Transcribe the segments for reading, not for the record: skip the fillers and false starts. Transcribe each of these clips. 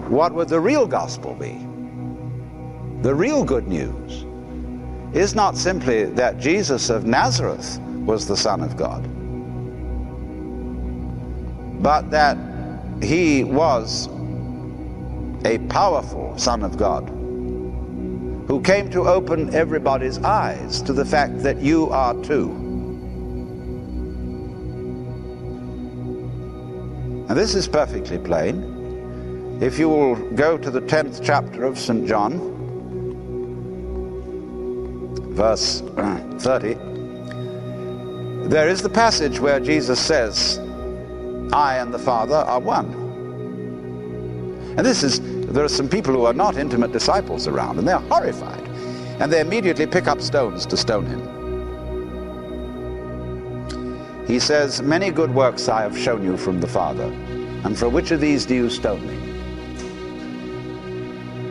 What would the real gospel be? The real good news is not simply that Jesus of Nazareth was the Son of God, but that he was a powerful Son of God who came to open everybody's eyes to the fact that you are too. And this is perfectly plain. If you will go to the 10th chapter of St. John, verse 30, there is the passage where Jesus says, I and the Father are one. And there are some people who are not intimate disciples around, and they're horrified. And they immediately pick up stones to stone him. He says, many good works I have shown you from the Father, and for which of these do you stone me?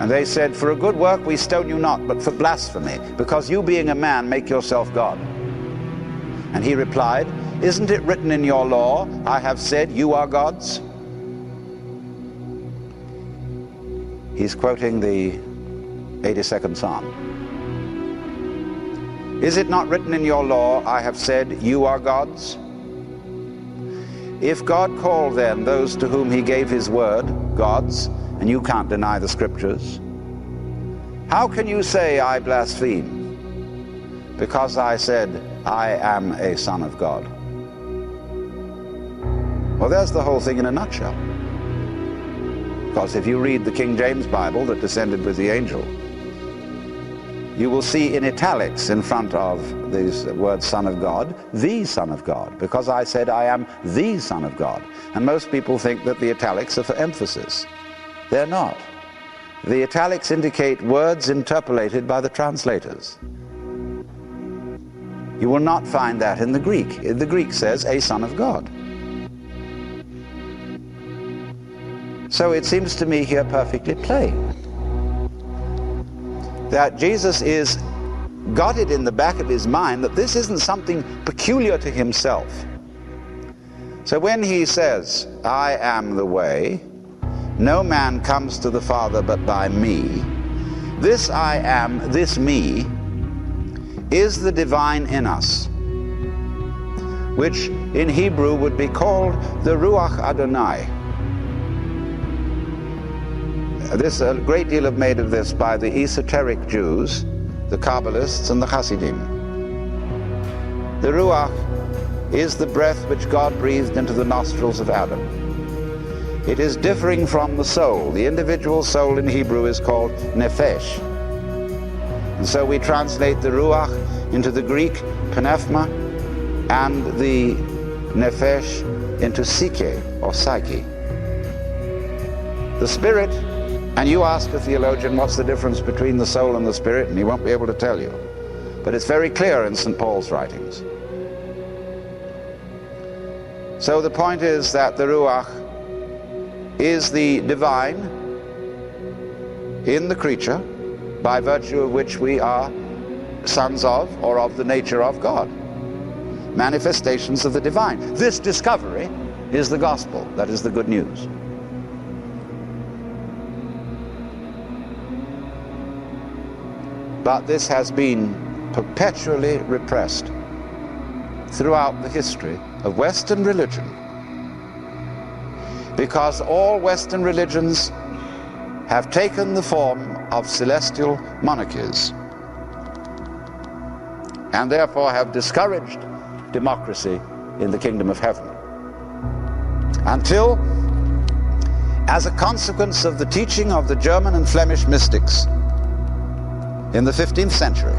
And they said, for a good work we stone you not, but for blasphemy, because you being a man make yourself God. And he replied, isn't it written in your law, I have said you are gods? He's quoting the 82nd Psalm. Is it not written in your law, I have said you are gods? If God called then those to whom he gave his word gods, and you can't deny the scriptures, how can you say I blaspheme? Because I said I am a son of God. Well, there's the whole thing in a nutshell. Because if you read the King James Bible that descended with the angel, you will see in italics in front of these words Son of God, the Son of God, because I said I am the Son of God. And most people think that the italics are for emphasis. They're not. The italics indicate words interpolated by the translators. You will not find that in the Greek. The Greek says a Son of God. So it seems to me here perfectly plain that Jesus got it in the back of his mind that this isn't something peculiar to himself. So when he says, I am the way, no man comes to the Father but by me, this I am, this me, is the divine in us, which in Hebrew would be called the Ruach Adonai. There's a great deal made of this by the esoteric Jews, the Kabbalists and the Hasidim. The Ruach is the breath which God breathed into the nostrils of Adam. It is differing from the soul. The individual soul in Hebrew is called nephesh. And so we translate the Ruach into the Greek pneuma and the nephesh into psyche or psyche. The spirit, and you ask a theologian what's the difference between the soul and the spirit, and he won't be able to tell you. But it's very clear in St. Paul's writings. So the point is that the Ruach is the divine in the creature, by virtue of which we are sons of, or of the nature of God. Manifestations of the divine. This discovery is the gospel, that is the good news. But this has been perpetually repressed throughout the history of Western religion, because all Western religions have taken the form of celestial monarchies and therefore have discouraged democracy in the kingdom of heaven, until, as a consequence of the teaching of the German and Flemish mystics in the 15th century,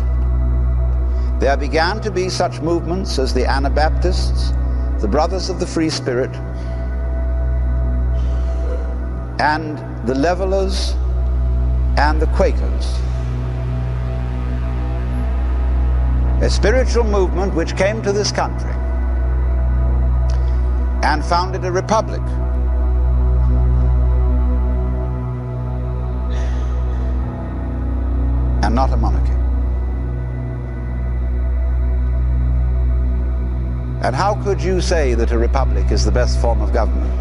there began to be such movements as the Anabaptists, the Brothers of the Free Spirit, and the Levelers and the Quakers. A spiritual movement which came to this country and founded a republic. And not a monarchy. And how could you say that a republic is the best form of government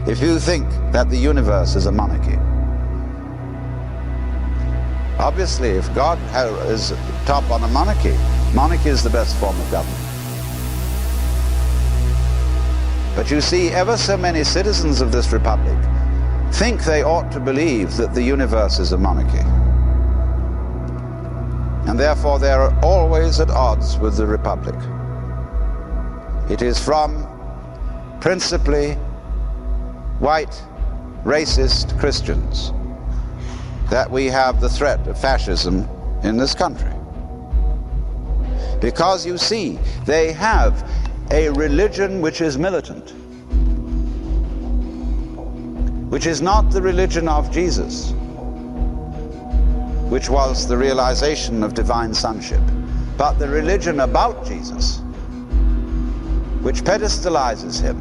if you think that the universe is a monarchy? Obviously, if God is top on a monarchy, monarchy is the best form of government. But you see, ever so many citizens of this republic think they ought to believe that the universe is a monarchy. And therefore they are always at odds with the republic. It is from principally white, racist Christians that we have the threat of fascism in this country. Because you see, they have a religion which is militant, which is not the religion of Jesus, which was the realization of divine sonship, but the religion about Jesus, which pedestalizes him,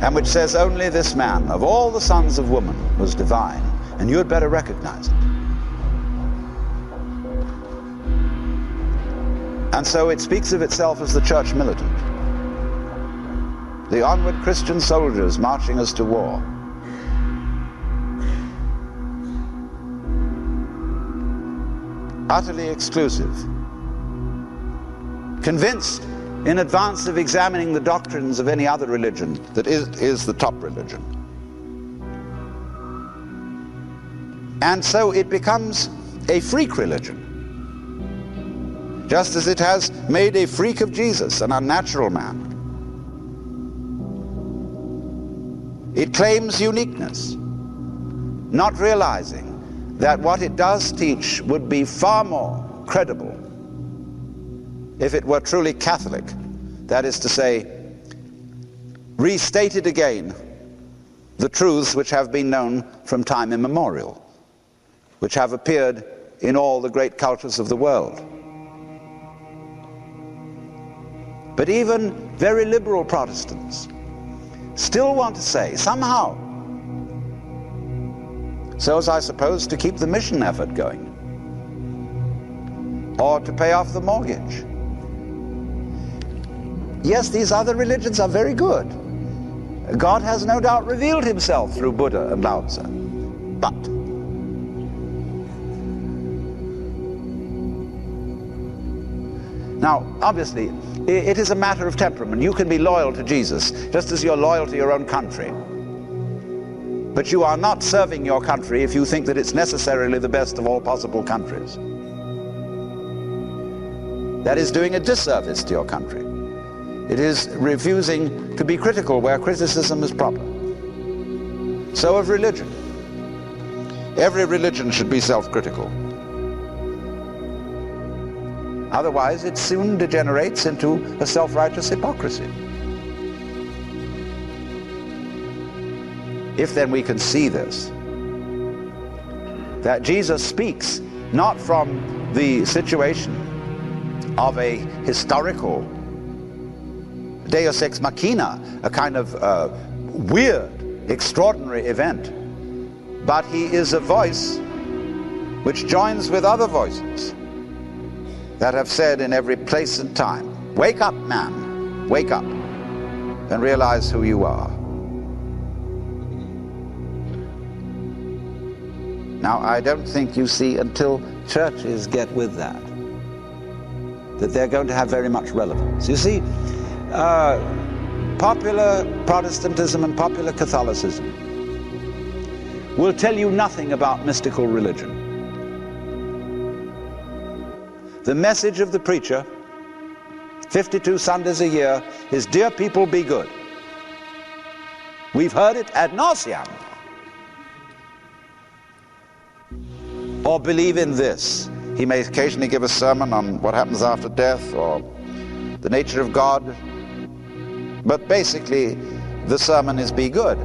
and which says only this man, of all the sons of woman, was divine, and you had better recognize it. And so it speaks of itself as the church militant, the onward Christian soldiers marching us to war. Utterly exclusive, convinced in advance of examining the doctrines of any other religion that is the top religion. And so it becomes a freak religion, just as it has made a freak of Jesus, an unnatural man. It claims uniqueness, not realizing that what it does teach would be far more credible if it were truly Catholic. That is to say, restated again the truths which have been known from time immemorial, which have appeared in all the great cultures of the world. But even very liberal Protestants still want to say, somehow, so as I suppose to keep the mission effort going, or to pay off the mortgage. Yes, these other religions are very good. God has no doubt revealed himself through Buddha and Lao Tzu. But now, obviously, it is a matter of temperament. You can be loyal to Jesus just as you're loyal to your own country. But you are not serving your country if you think that it's necessarily the best of all possible countries. That is doing a disservice to your country. It is refusing to be critical where criticism is proper. So of religion. Every religion should be self-critical. Otherwise, it soon degenerates into a self-righteous hypocrisy. If then we can see this, that Jesus speaks not from the situation of a historical deus ex machina, a kind of weird, extraordinary event, but he is a voice which joins with other voices that have said in every place and time, wake up, man, wake up, and realize who you are. Now, I don't think, you see, until churches get with that they're going to have very much relevance. You see, popular Protestantism and popular Catholicism will tell you nothing about mystical religion. The message of the preacher, 52 Sundays a year, is, dear people, be good. We've heard it ad nauseam. Or believe in this. He may occasionally give a sermon on what happens after death or the nature of God. But basically, the sermon is be good.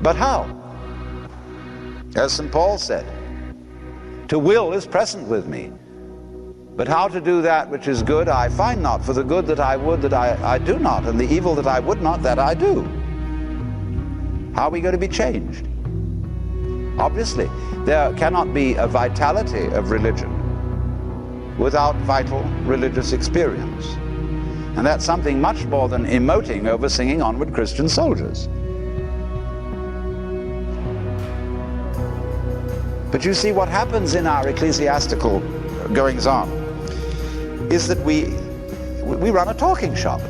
But how? As St. Paul said, to will is present with me. But how to do that which is good I find not, for the good that I would that I do not, and the evil that I would not that I do. How are we going to be changed? Obviously, there cannot be a vitality of religion without vital religious experience. And that's something much more than emoting over singing Onward Christian Soldiers. But you see, what happens in our ecclesiastical goings-on is that we run a talking shop.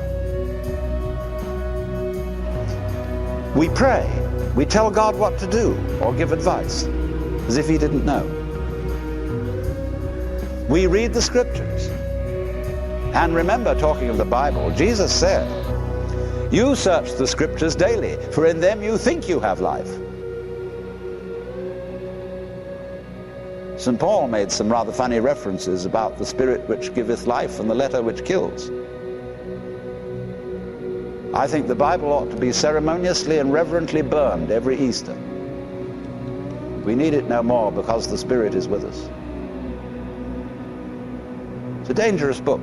We pray. We tell God what to do or give advice, as if he didn't know. We read the scriptures. And remember, talking of the Bible, Jesus said, "You search the scriptures daily, for in them you think you have life." St. Paul made some rather funny references about the spirit which giveth life and the letter which kills. I think the Bible ought to be ceremoniously and reverently burned every Easter. We need it no more because the Spirit is with us. It's a dangerous book.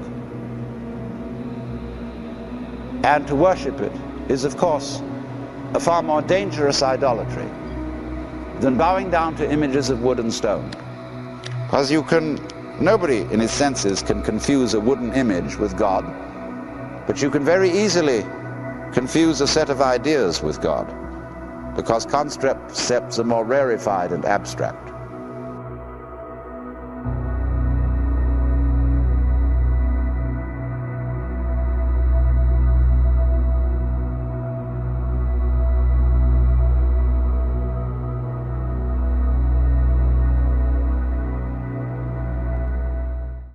And to worship it is, of course, a far more dangerous idolatry than bowing down to images of wood and stone. Because nobody in his senses can confuse a wooden image with God, but you can very easily confuse a set of ideas with God, because concepts are more rarefied and abstract.